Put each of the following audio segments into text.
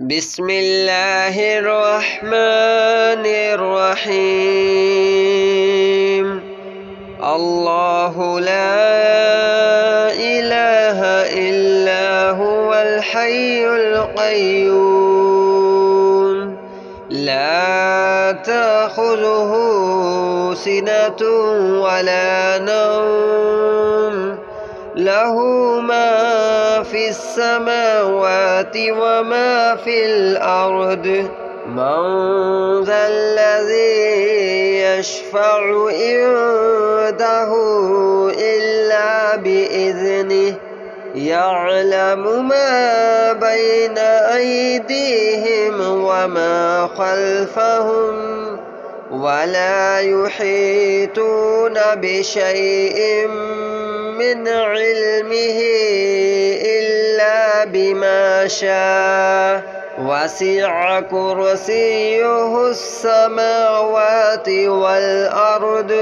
بسم الله الرحمن الرحيم. الله لا إله إلا هو الحي القيوم لا تأخذه سنة ولا نوم له ما في السماوات وما في الأرض من ذا الذي يشفع عنده إلا بإذنه يعلم ما بين أيديهم وما خلفهم ولا يحيطون بشيء من علمه إلا بما شاء وسع كرسيه السماوات والأرض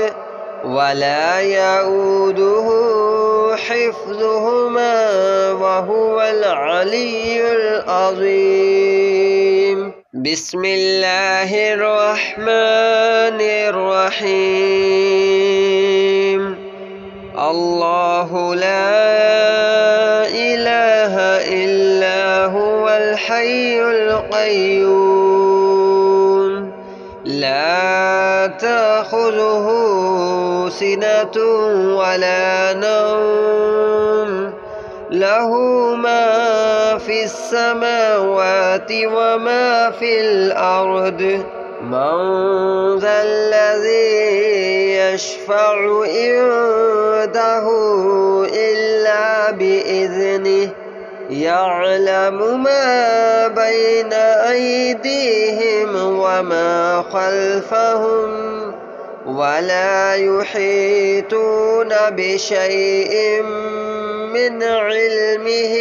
ولا يؤوده حفظهما وهو العلي العظيم. بسم الله الرحمن الرحيم. الله لا إله إلا هو الحي القيوم لا تأخذه سنة ولا نوم له ما في السماوات وما في الأرض من ذا الذي يشفع عنده إلا بإذنه يعلم ما بين أيديهم وما خلفهم ولا يحيطون بشيء من علمه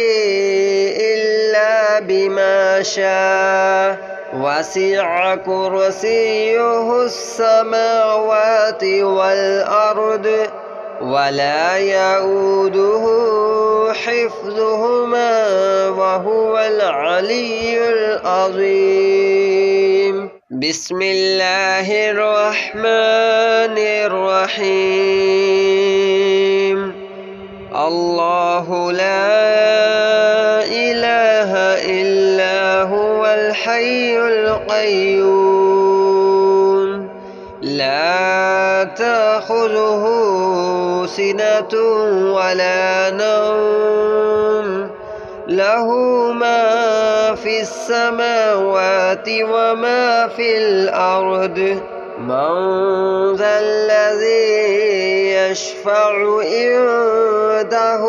إلا بما شاء وسع كرسيه السماوات والأرض ولا يؤوده حفظهما وهو العلي العظيم. بسم الله الرحمن الرحيم. الله لا إله إلا هو الحي القيوم لا تأخذه سنة ولا نوم له ما في السماوات وما في الأرض من ذا الذي يشفع عنده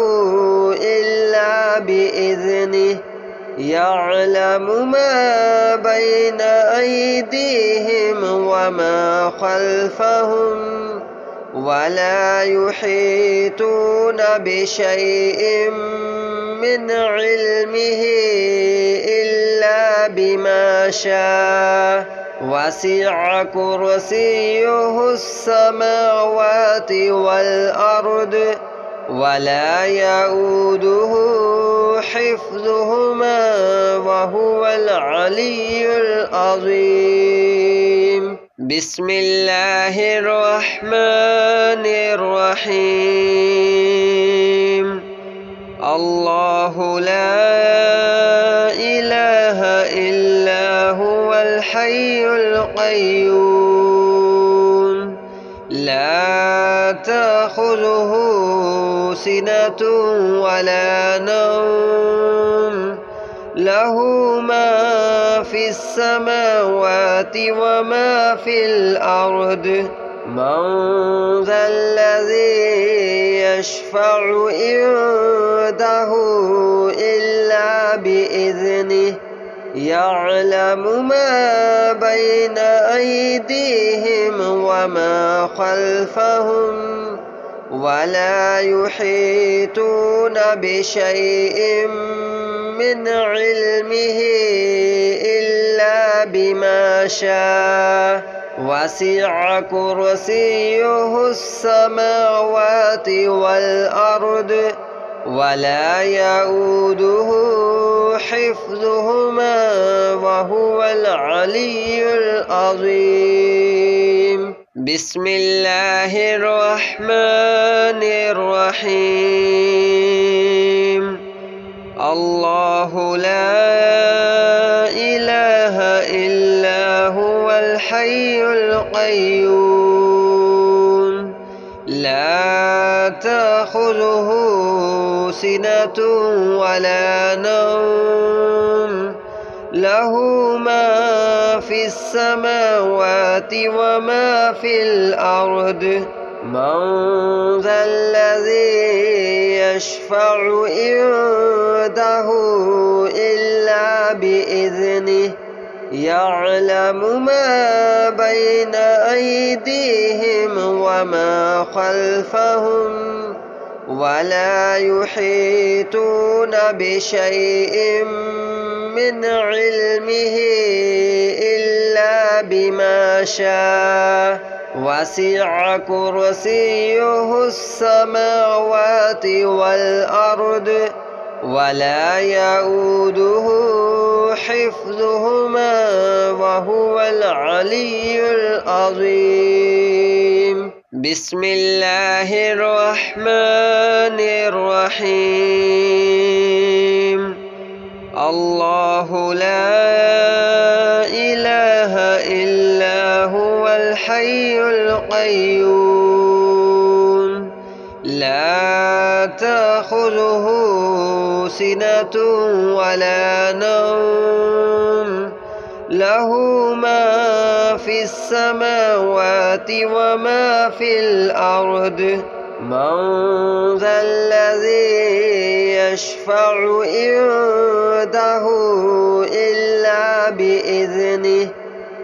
إلا بإذنه يعلم ما بين أيديهم وما خلفهم ولا يحيطون بشيء من علمه إلا بما شاء وسع كرسيه السماوات والأرض ولا يؤوده حفظهما وهو العلي العظيم. بسم الله الرحمن الرحيم. الله لا إله إلا هو الحي القيوم لا تأخذه سنة ولا نوم له ما في السماوات وما في الأرض من ذا الذي يشفع عنده إلا بإذنه يعلم ما بين أيديهم وما خلفهم ولا يحيطون بشيء من علمه إلا بما شاء وسع كرسيه السماوات والأرض ولا يؤوده حفظهما وهو العلي العظيم. بسم الله الرحمن الرحيم. الله لا إله إلا هو الحي القيوم لا تأخذه سنة ولا نوم له ما في السماوات وما في الأرض من ذا الذي يشفع عنده إلا بإذنه يعلم ما بين أيديهم وما خلفهم ولا يحيطون بشيء من علمه إلا بما شاء وسع كرسيه السماوات والأرض ولا يؤوده حفظهما وهو العلي العظيم. بسم الله الرحمن الرحيم. الله لا إله إلا هو الحي القيوم لا تأخذه سنة ولا نوم له ما في السماوات وما في الأرض من ذا الذي يشفع عنده إلا بإذنه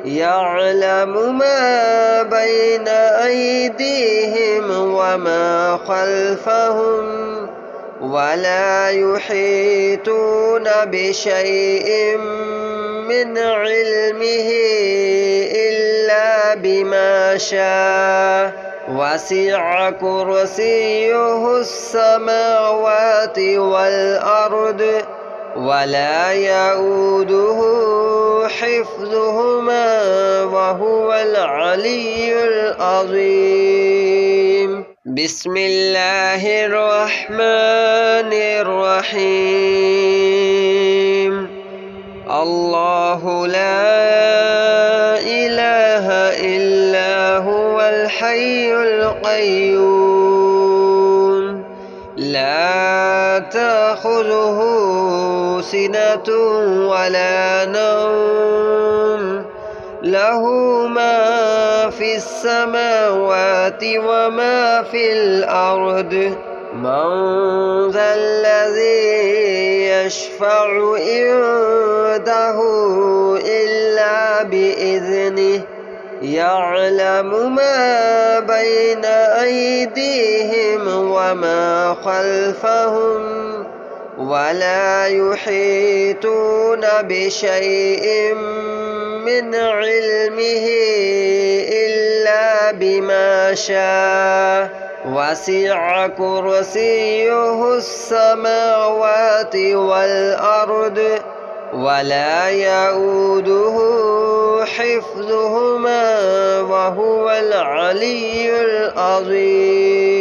يعلم ما بين أيديهم وما خلفهم ولا يحيطون بشيء من علمه إلا بما شاء وسع كرسيه السماوات والأرض ولا يؤوده حفظهما وهو العلي العظيم. بسم الله الرحمن الرحيم. الله لا إله إلا هو الحي القيوم لا تأخذه سنة ولا نوم له ما في السماوات وما في الأرض من ذا الذي يشفع عنده إلا بإذنه يعلم ما بين أيديهم وما خلفهم ولا يحيطون بشيء من علمه إلا بما شاء وسع كرسيه السماوات والأرض ولا يؤوده حفظهما وهو العلي العظيم.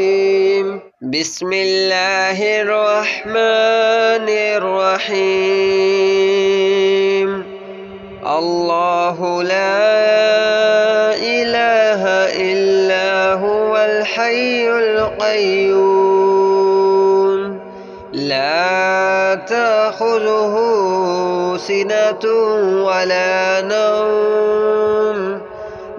بسم الله الرحمن الرحيم. الله لا إله إلا هو الحي القيوم لا تأخذه سنة ولا نوم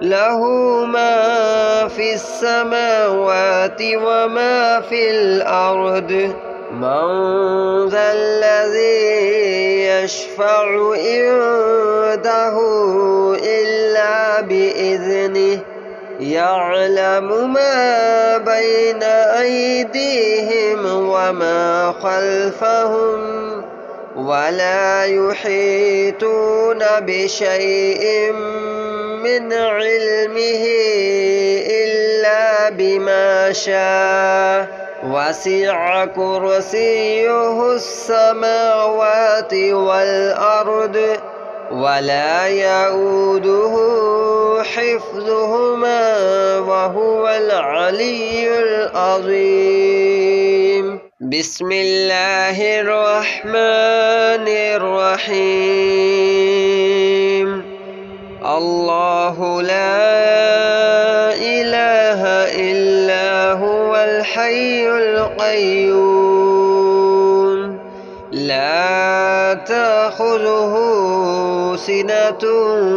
له ما في السماوات وما في الأرض من ذا الذي يشفع عنده إلا بإذنه يعلم ما بين أيديهم وما خلفهم ولا يحيطون بشيء من علمه إلا بما شاء وسع كرسيه السماوات والأرض ولا يؤوده حفظهما وهو العلي العظيم. بسم الله الرحمن الرحيم. الله لا إله إلا هو الحي القيوم لا تأخذه سنة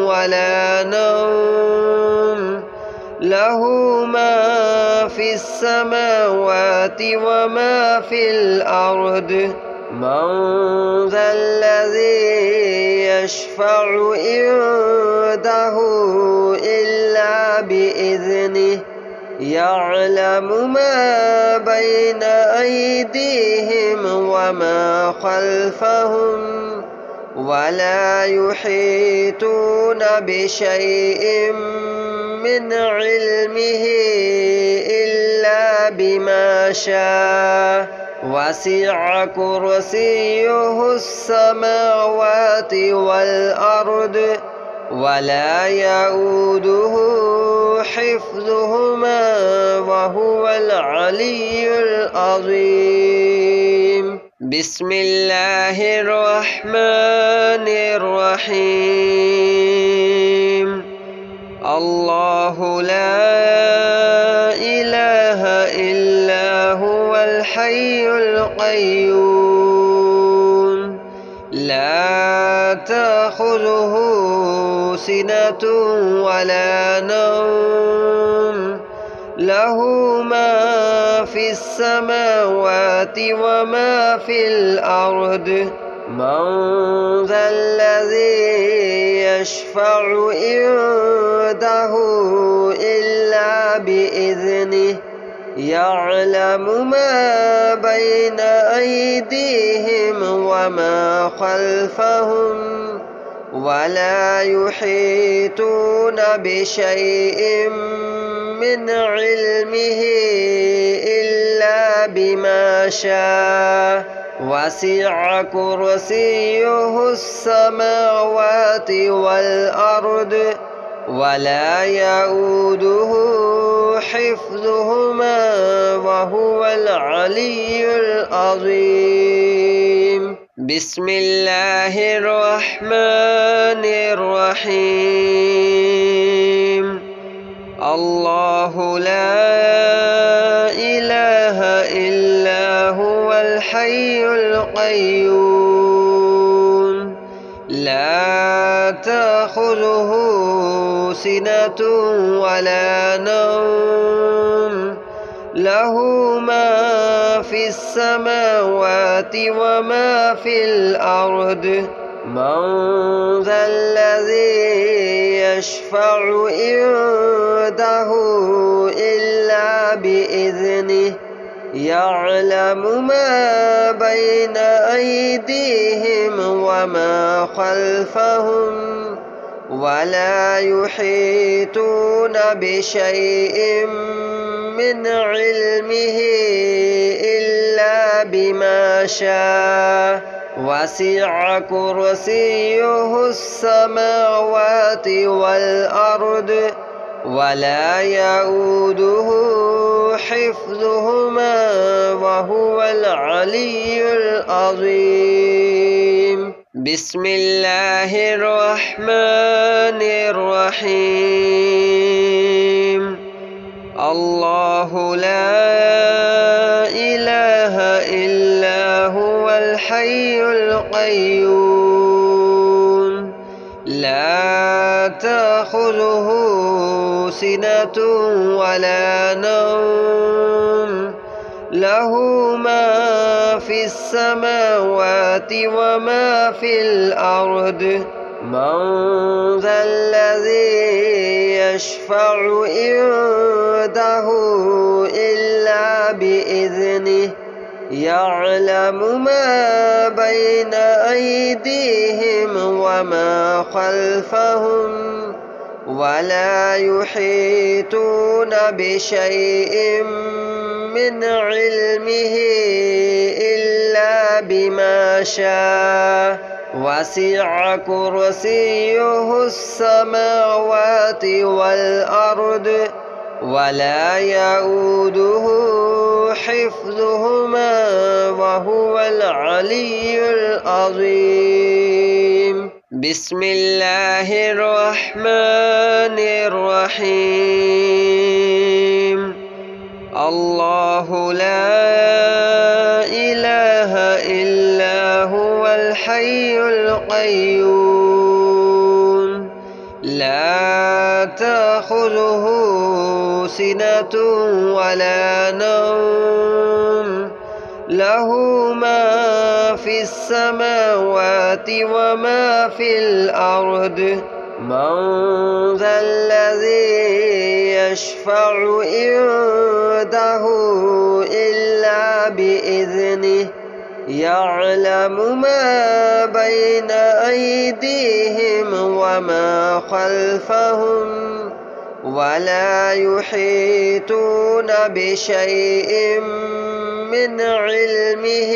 ولا نوم له ما في السماوات وما في الأرض من ذا الذي يشفع عنده إلا بإذنه يعلم ما بين أيديهم وما خلفهم ولا يحيطون بشيء من علمه إلا بما شاء وسع كرسيه السماوات والأرض ولا يؤوده حفظهما وهو العلي العظيم. بسم الله الرحمن الرحيم. الله لا إله إلا هو الحي القيوم لا تأخذه سنة ولا نوم له ما في السماوات وما في الأرض من ذا الذي يشفع عنده إلا بإذنه يعلم ما بين أيديهم وما خلفهم ولا يحيطون بشيء من علمه إلا بما شاء وسع كرسيه السماوات والأرض ولا يؤوده حفظهما وهو العلي العظيم. بسم الله الرحمن الرحيم. الله لا إله إلا هو الحي القيوم لا تأخذه سنة ولا نوم له ما في السماوات وما في الأرض من ذا الذي يشفع عنده إلا بإذنه يعلم ما بين أيديهم وما خلفهم ولا يحيطون بشيء من علمه إلا بما شاء وسع كرسيه السماوات والأرض ولا يؤوده حفظهما وهو العلي العظيم. بسم الله الرحمن الرحيم. الله لا إله إلا هو الحي القيوم لا تأخذه سنة ولا نوم له ما في السماوات وما في الأرض من ذا الذي يشفع عنده إلا بإذنه يعلم ما بين أيديهم وما خلفهم ولا يحيطون بشيء من علمه إلا بما شاء وسع كرسيه السماوات والأرض ولا يؤوده حفظهما وهو العلي العظيم. بسم الله الرحمن الرحيم. الله لا إله إلا هو الحي القيوم لا تأخذه سنة ولا نوم له ما في السماوات وما في الأرض. من ذا الذي يشفع عنده إلا بإذنه يعلم ما بين أيديهم وما خلفهم ولا يحيطون بشيء من علمه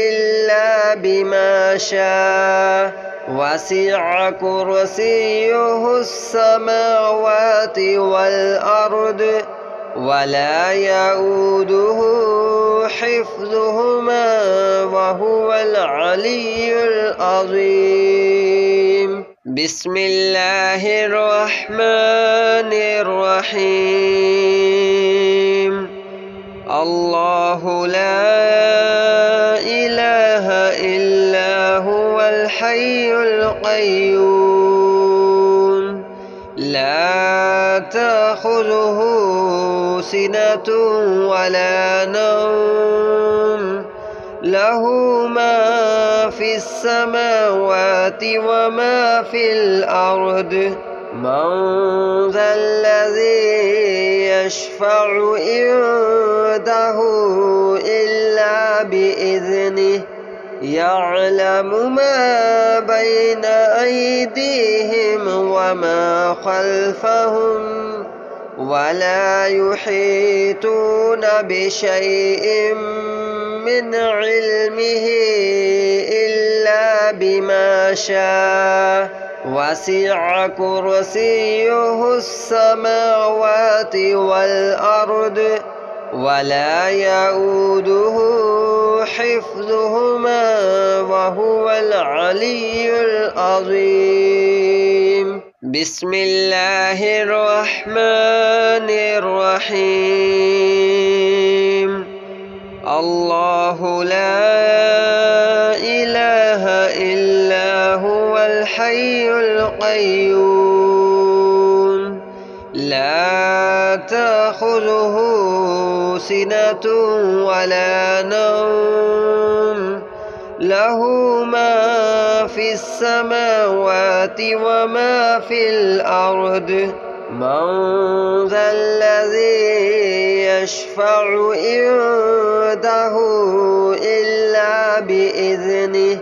إلا بما شاء. وسع كرسيه السماوات والأرض ولا يؤوده حفظهما وهو العلي العظيم. بسم الله الرحمن الرحيم. الله لا إله إلا هو الحي القيوم لا تأخذه سنة ولا نوم له ما في السماوات وما في الأرض. من ذا الذي يشفع عنده إلا بإذنه يعلم ما بين أيديهم وما خلفهم ولا يحيطون بشيء من علمه إلا بما شاء. وسع كرسيه السماوات والأرض ولا يؤوده حفظهما وهو العلي العظيم. بسم الله الرحمن الرحيم. الله لا إله إلا هو الحي القيوم لا تأخذه سنة ولا نوم له ما في السماوات وما في الأرض. من ذا الذي يشفع عنده إلا بإذنه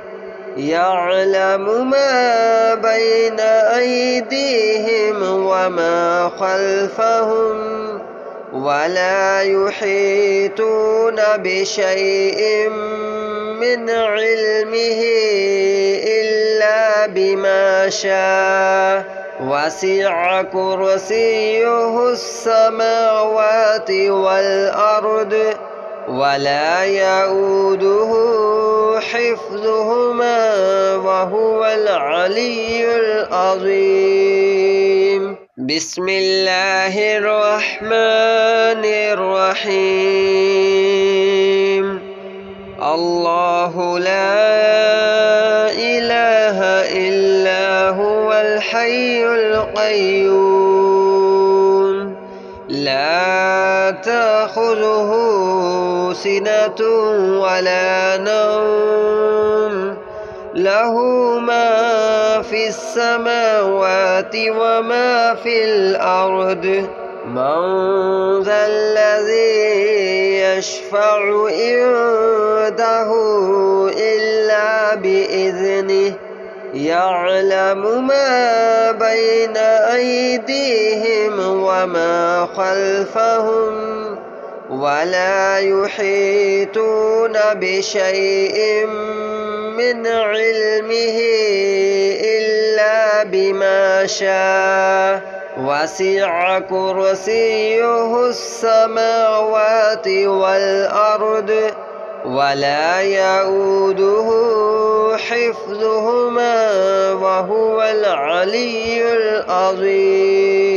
يعلم ما بين أيديهم وما خلفهم ولا يحيطون بشيء من علمه إلا بما شاء. وسع كرسيه السماوات والأرض ولا يؤوده حفظهما وهو العلي العظيم. بسم الله الرحمن الرحيم. الله لا إله إلا هو الحي القيوم لا تأخذه سنة ولا نوم له ما في السماوات وما في الأرض. من ذا الذي يشفع عنده إلا بإذنه يعلم ما بين أيديهم وما خلفهم ولا يحيطون بشيء من علمه إلا بما شاء وسع كرسيه السماوات والأرض ولا يؤوده حفظهما وهو العلي العظيم.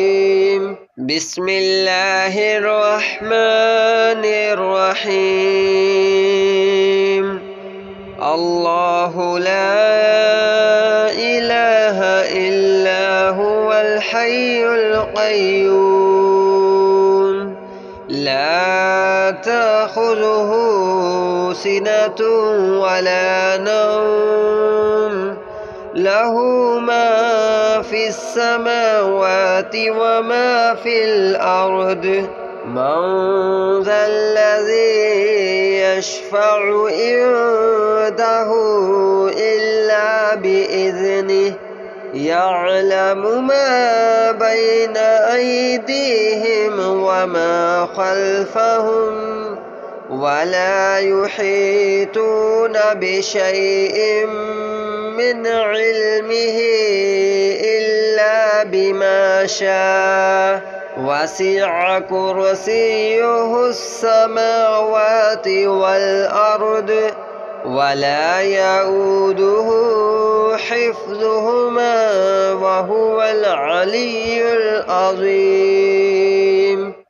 بسم الله الرحمن الرحيم. الله لا إله إلا هو الحي القيوم لا تأخذه سنة ولا نوم له ما في السماوات وما في الأرض من ذا الذي يشفع عنده إلا بإذنه يعلم ما بين أيديهم وما خلفهم ولا يحيطون بشيء من علمه إلا بما شاء وسع كرسيه السماوات والأرض ولا يؤوده حفظهما وهو العلي العظيم.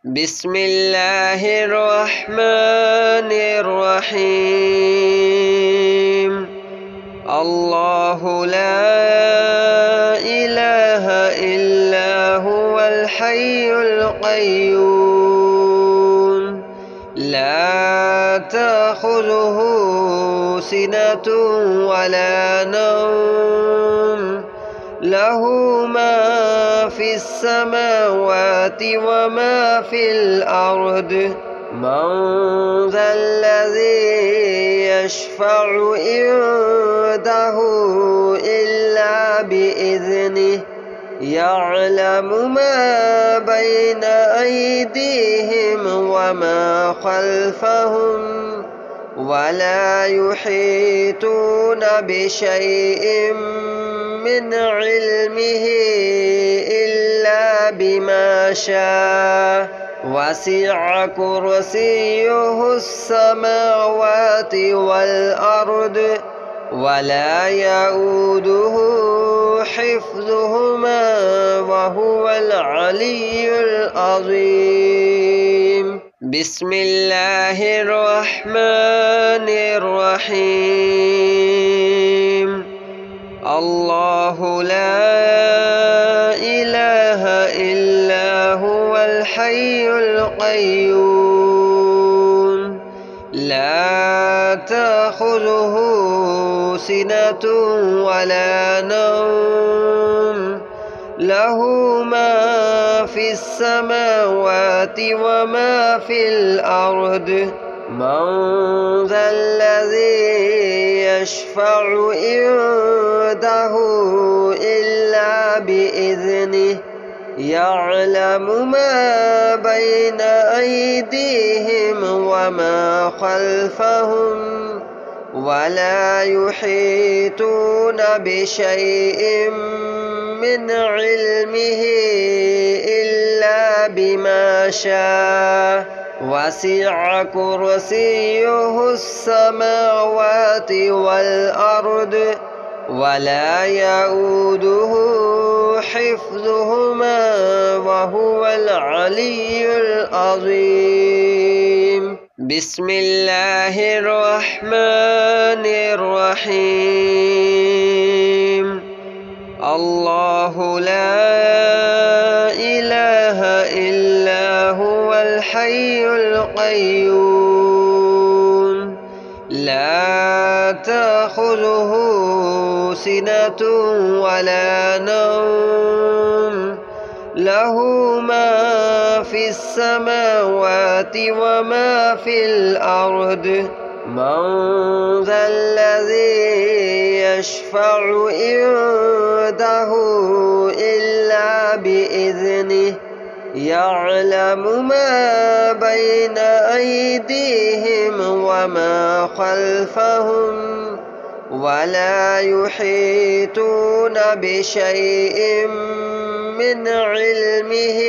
بسم الله الرحمن الرحيم. الله لا إله إلا هو الحي القيوم لا تأخذه سنة ولا نوم له ما في السماوات وما في الأرض من ذا الذي يشفع عنده إلا بإذنه يعلم ما بين أيديهم وما خلفهم ولا يحيطون بشيء من علمه إلا بما شاء وسع كرسيه السماوات والأرض ولا يؤوده حفظهما وهو العلي العظيم. بسم الله الرحمن الرحيم. الله لا إله إلا هو الحي القيوم لا تأخذه سنة ولا نوم له ما في السماوات وما في الأرض من ذا الذي يشفع عنده إلا بإذنه يعلم ما بين أيديهم وما خلفهم ولا يحيطون بشيء من علمه إلا بما شاء وسع كرسيه السماوات والأرض ولا يؤوده حفظهما وهو العلي العظيم. بسم الله الرحمن الرحيم. الله لا إله إلا هو الحي القيوم لا تأخذه سنة ولا نوم له ما في السماوات وما في الأرض من ذا الذي يشفع عنده إلا بإذنه يعلم ما بين أيديهم وما خلفهم ولا يحيطون بشيء من علمه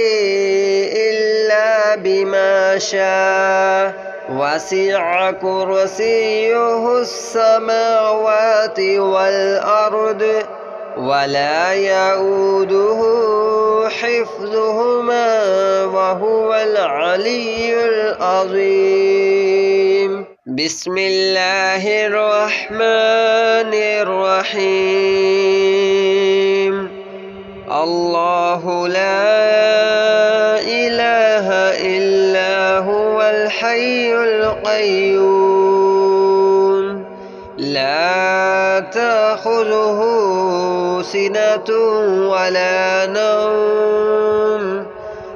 إلا بما شاء وسع كرسيه السماوات والأرض ولا يؤوده حفظهما وهو العلي العظيم. بسم الله الرحمن الرحيم. الله لا إله إلا هو الحي القيوم لا تأخذه سنة ولا نوم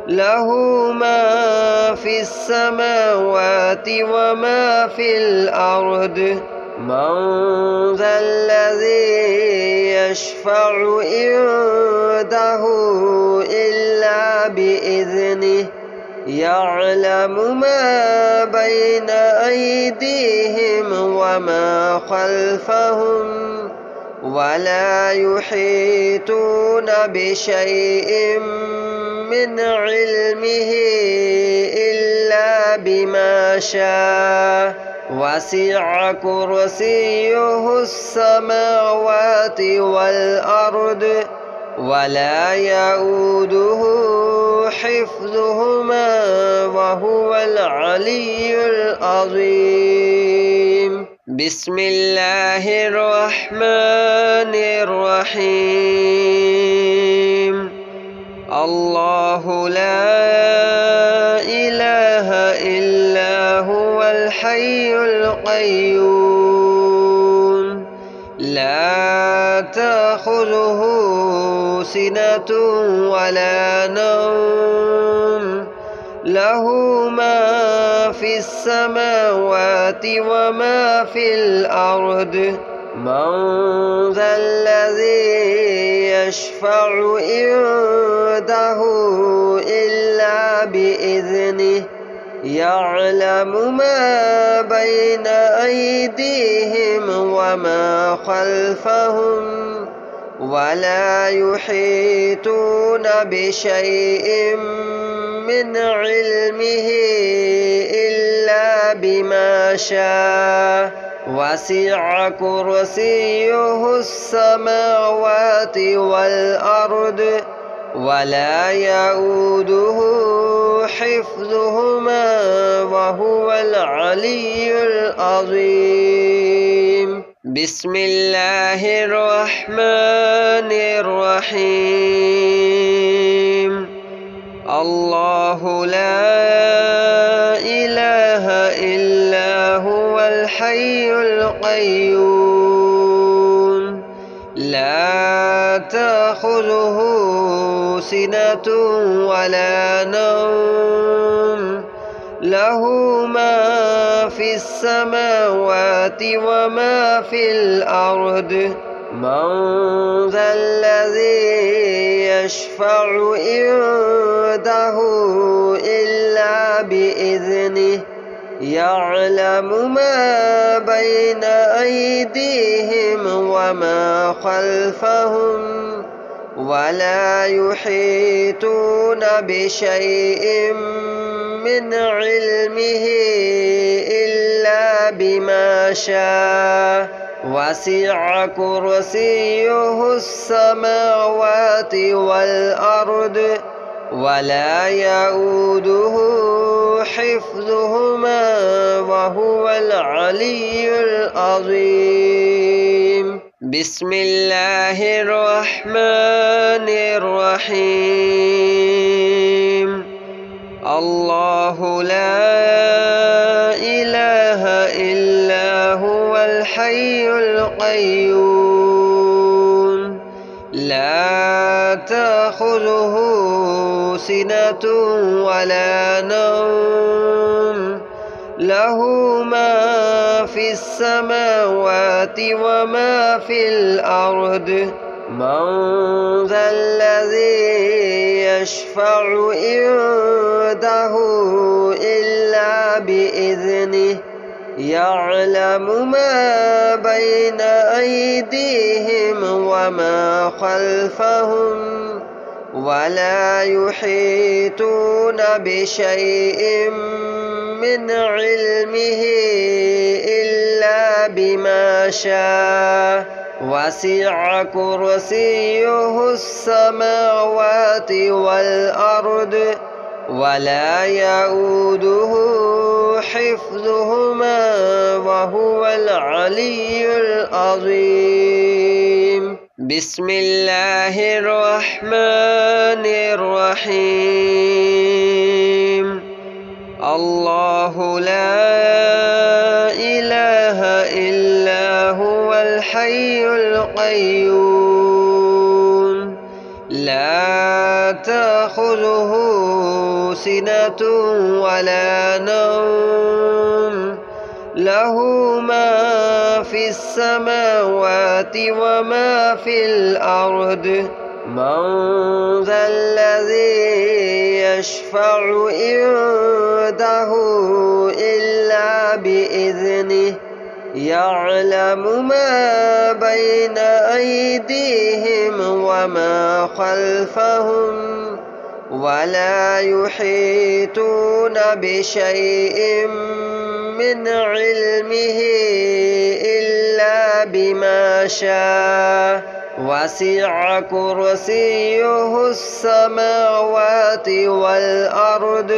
له ما في السماوات وما في الأرض من ذا الذي يشفع عنده إلا بإذنه يعلم ما بين أيديهم وما خلفهم ولا يحيطون بشيء من علمه إلا بما شاء وسع كرسيه السماوات والأرض ولا يؤوده حفظهما وهو العلي العظيم. بسم الله الرحمن الرحيم. الله لا إله إلا هو الحي القيوم لا تأخذه سنة ولا نوم له ما في السماوات وما في الأرض من ذا الذي يشفع عنده إلا بإذنه يعلم ما بين أيديهم وما خلفهم ولا يحيطون بشيء من علمه إلا بما شاء وسع كرسيه السماوات والأرض ولا يؤوده حفظهما وهو العلي العظيم. بسم الله الرحمن الرحيم. الله لا إله إلا هو الحي القيوم لا تأخذه سنة ولا نوم له ما في السماوات وما في الأرض من ذا الذي يشفع عنده إلا بإذنه يعلم ما بين أيديهم وما خلفهم ولا يحيطون بشيء من علمه إلا بما شاء وسع كرسيه السماوات والأرض ولا يؤوده حفظهما وهو العلي العظيم. بسم الله الرحمن الرحيم. الله لا إله إلا هو الحي القيوم لا تأخذه سنة ولا نوم له ما في السماوات وما في الأرض من ذا الذي يشفع عنده إلا بإذنه يعلم ما بين أيديهم وما خلفهم ولا يحيطون بشيء من علمه إلا بما شاء وسع كرسيه السماوات والأرض ولا يؤوده حفظهما وهو العلي العظيم. بسم الله الرحمن الرحيم. الله لا إله إلا هو الحي القيوم لا تأخذه سنة ولا نوم له ما في السماوات وما في الأرض من ذا الذي يشفع عنده إلا بإذنه يعلم ما بين أيديهم وما خلفهم ولا يحيطون بشيء من علمه إلا بما شاء وسع كرسيه السماوات والأرض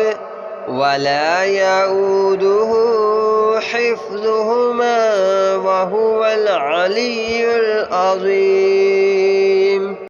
ولا يؤوده حفظهما وهو العلي العظيم.